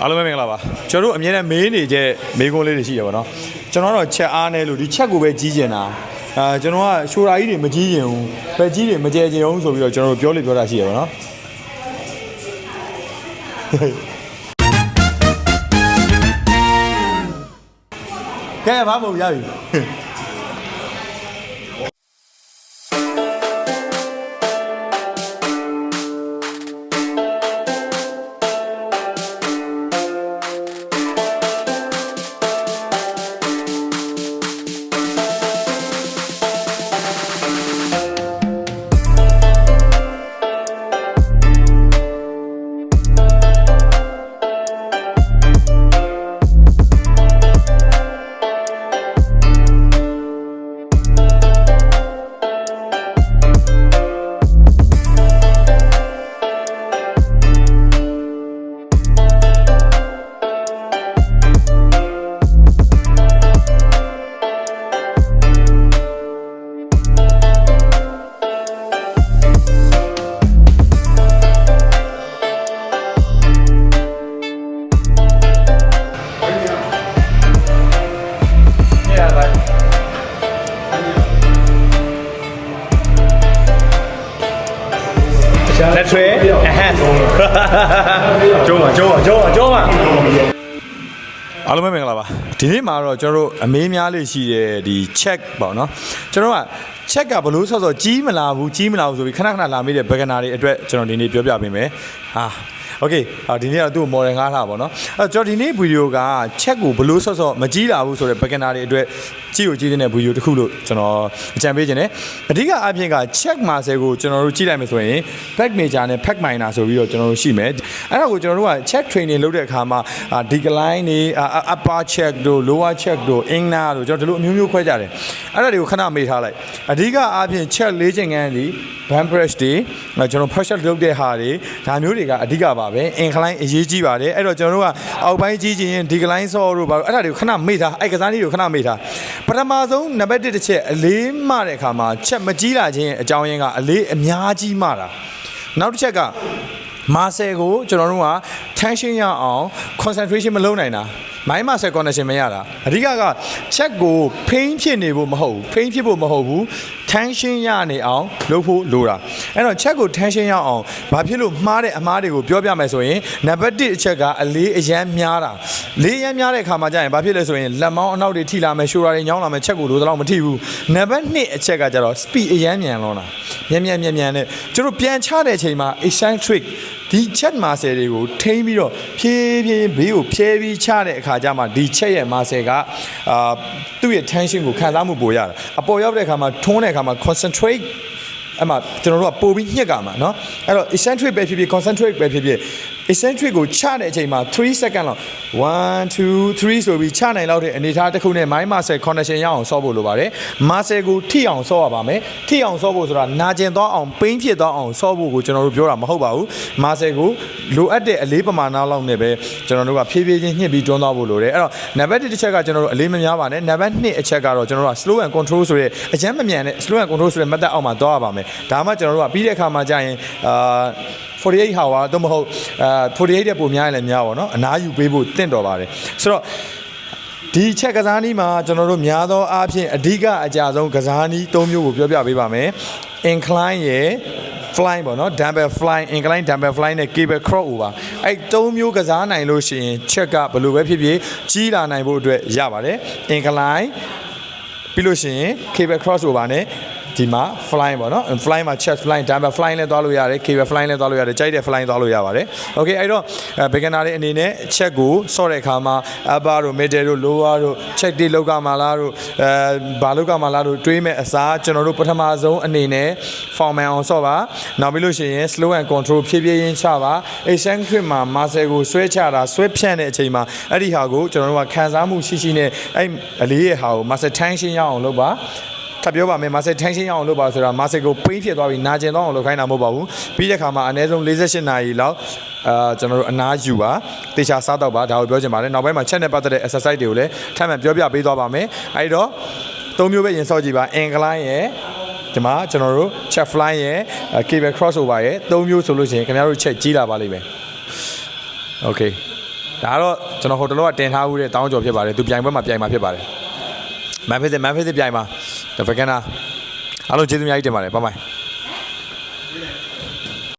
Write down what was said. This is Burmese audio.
အားလုံးပဲမင်္ဂလာပါကျွန်တော်တို့အမြဲတမ်းမေးနေကြမေးခွန်းလေးတွေရှိရပါတော့ကျွန်တော်တော့ချက်အားနေလို့ဒီချက်ကိုပဲကြီးကျင်တာကျွန်တော်ကရှိုရာကြီးတွေမကြီးကျင်ဘူးပဲကြီးတွေမကျဲကျင်အောင်ဆိုပြီးတော့ကျွန်တော်တို့ပြောလို့ပြောတာရှိရပါတော့ကဲဘာမှမဟုတ်ရပြီလက်ထွေးကျုံးပါအားလုံးပဲမင်္ဂလာပါဒီနေ့မှာတော့ကျွန်တော်တို့အမေးများလေးရှိတဲ့ဒီ check ပေါ့နော်ကျွန်တော်က check ကဘလို့ဆော့ကြီးမလာဘူးဆိုပြီးခဏလာမေးတဲ့ beginner တွေအတွက်ကျွန်တော်ဒီနေ့ပြောပြပေးမယ်โอเคဒီနေ့တော့သူ့ model ငားထားပါတော့ကျွန်တော်ဒီနေ့ဗီဒီယိုက check ကိုဘလို့ဆော့မကြီးလာဘူးဆိုတဲ့ beginner တွေအတွက်ကြည့်တဲ့ဗီဒီယိုတစ်ခုလို့ကျွန်တော်အကြံပေးခြင်းနဲ့အဓိကအပြင်က check master ကိုကျွန်တော်တို့ကြည့်လိုက်မယ်ဆိုရင် back major နဲ့ pack minor ဆိုပြီးတော့ကျွန်တော်တို့ရှိမယ်အဲ့ဒါကိုကျွန်တော်တို့က check training လုပ်တဲ့အခါမှာ decline တွေ upper check တို့ lower check တို့ inner တို့ကျွန်တော်တို့အမျိုးမျိုးခွဲကြတယ်အဲ့ဒါတွေကိုခဏမေးထားလိုက်အဓိကအပြင် check ၄ချိန်ခန်းဒီ band press တွေကျွန်တော် pressure လုပ်တဲ့ဟာတွေဒါမျိုးတွေကအဓိကပါပဲ incline အရေးကြီးပါတယ်အဲ့တော့ကျွန်တော်တို့ကအောက်ပိုင်းကြီးရင် decline ဆော့တို့ဘာလို့အဲ့ဒါတွေကိုခဏမေးထားအဲ့ကစားနည်းတွေကိုခဏမေးထားပထမဆုံးနံပါတ်1တစ်ချက်အလေးမှတဲ့အခါမှာချက်မကြီးလာခြင်းအကြောင်းရင်းကအလေးအများကြီးမှတာနောက်တစ်ချက်ကမာဆယ်ကိုကျွန်တော်တို့က tension ရအောင် concentration မလုပ်နိုင်တာမိုင်းမာဆယ် connection မရတာအဓိကချက်ကို pain ဖြစ်နေဖို့မဟုတ်ဘူး pain ဖြစ်ဖို့မဟုတ်ဘူး tension ရနေအောင်လုပ်ဖို့လိုတာအဲ့တော့ချက်ကို tension ရအောင်ဘာဖြစ်လို့မှားတဲ့အမှားတွေကိုပြောပြမယ်ဆိုရင်နံပါတ်1အချက်ကအလေးအရန်များတာလေးရန်များတဲ့အခါမှာကြာရင်ဘာဖြစ်လဲဆိုရင်လက်မောင်းအနောက်တွေထိလာမယ်ရှိုရာတွေညောင်းလာမယ်ချက်ကိုလိုတော့မထိဘူးနံပါတ်2အချက်ကကြတော့ speed အရန်မြန်လွန်တာမြန်နဲ့ကျွန်တော်ပြန်ချတဲ့အချိန်မှာ eccentric ဒီချက်မာဆယ်တွေကိုထိန်းပြီးတော့ဖြည်းဖြည်းဘေးကိုဖြဲပြီးချတဲ့အခါကျမှဒီချက်ရဲ့မာဆယ်ကသူ့ရဲ့ tension ကိုခံစားမှုပိုရတာအပေါ်ရောက်တဲ့အခါမှာထွန်းတဲ့အခါမှာ concentrate အဲ့မှာကျွန်တော်တို့ကပို့ပြီးညှစ်ကမှာเนาะအဲ့တော့ eccentric ပဲဖြစ်ဖြစ် concentrate ပဲဖြစ်ဖြစ် eccentric ကိုချတဲ့အချိန်မှာ3 second လောက်1 2 3ဆိုပြီးချနိုင်လောက်တဲ့အနေအထားတစ်ခုနဲ့ mind muscle connection ရအောင်ဆော့ဖို့လိုပါတယ် muscle ကိုထိအောင်ဆော့ရပါမယ်ထိအောင်ဆော့ဖို့ဆိုတာနာကျင်သွားအောင် pain ဖြစ်သွားအောင်ဆော့ဖို့ကိုကျွန်တော်တို့ပြောတာမဟုတ်ပါဘူး muscle ကိုလိုအပ်တဲ့အလေးပမာဏလောက်နဲ့ပဲကျွန်တော်တို့ကဖြည်းဖြည်းချင်းညှစ်ပြီးတွန်းသွားဖို့လိုတယ်အဲ့တော့နံပါတ်1တစ်ချက်ကကျွန်တော်တို့အလေးမများပါနဲ့နံပါတ်2အချက်ကတော့ကျွန်တော်တို့က slow and control ဆိုတဲ့အကျန်းမမြန်တဲ့ slow and control ဆိုတဲ့ method အောက်မှာသွားရပါမယ်ဒါမှကျွန်တော်တို့ကပြီးတဲ့အခါမှာကြာရင်48 hour တော့မဟုတ်48တဲ့ပုံများရင်လည်းများပါတော့အနားယူပေးဖို့တင့်တော်ပါတယ်ဆိုတော့ဒီချက်ကစားနည်းမှာကျွန်တော်တို့များသောအားဖြင့်အဓိကအကြဆုံးကစားနည်း၃မျိုးကိုပြောပြပေးပါမယ် incline ရယ် flying ပေါ့နော် dumbbell flying incline dumbbell flying နဲ့ cable cross over အဲ့၃မျိုးကစားနိုင်လို့ရှိရင်ချက်ကဘယ်လိုပဲဖြစ်ဖြစ်ကြီးလာနိုင်ဖို့အတွက်ရပါတယ် incline ပြီးလို့ရှိရင် cable cross over နဲ့ဒီမှာ flying ပေါ့နော် flying မှာ chest flying dumbbell flying လည်းသွားလို့ရတယ် cable flying လည်းသွားလို့ရတယ်ကြိုက်တဲ့ flying သွားလို့ရပါတယ် okay အဲ့တော့ beginner တွေအနေနဲ့ check ကိုဆော့တဲ့အခါမှာ upper တို့ middle တို့ lower တို့ check တွေလောက်ကမှလားတို့ဘာလောက်ကမှလားတို့တွေးမဲ့အစားကျွန်တော်တို့ပထမဆုံးအနေနဲ့ form အောင်ဆော့ပါနောက်ပြီးလို့ရှိရင် slow and control ဖြည်းဖြည်းချင်းချပါ eccentric မှာ muscle ကိုဆွဲချတာဆွဲဖြန့်တဲ့အချိန်မှာအဲ့ဒီဟာကိုကျွန်တော်တို့ကခံစားမှုရှိနဲ့အဲ့အလေးရဲ့ဟာကို muscle tension ရအောင်လုပ်ပါထပ်ပြောပါမယ် muscle tension ရအောင်လုပ်ပါဆိုတာ muscle ကို pain ဖြစ်သွားပြီးနာကျင်သွားအောင်လုပ်ခိုင်းတာမဟုတ်ပါဘူးပြီးတဲ့အခါမှာအနည်းဆုံး48နာရီလောက်ကျွန်တော်တို့အနားယူပါတေချာစားတော့ပါဒါကိုပြောချင်ပါတယ်နောက်ပိုင်းမှာ check နဲ့ပတ်သက်တဲ့ exercise တွေကိုလည်းထပ်မံပြောပြပေးသွားပါမယ်အဲ့တော့၃မျိုးပဲရင်ဆော့ကြည့်ပါ incline ရယ်ဒီမှာကျွန်တော်တို့ check fly ရယ် cable crossover ရယ်၃မျိုးဆိုလို့ရှိရင်ခင်ဗျားတို့ check ကြီးလာပါလိမ့်မယ် okay ဒါကတော့ကျွန်တော်ဟိုတလောကတင်ထားဦးတဲ့တောင်းကြော်ဖြစ်ပါတယ်သူပြိုင်ပွဲမှာပြိုင်မှာဖြစ်ပါတယ်မန်ဖေးစစ်ပြိုင်မှာ The Beginner အားလုံးကျေးဇူးအများကြီးတင်ပါတယ်ဘိုင်ဘိုင်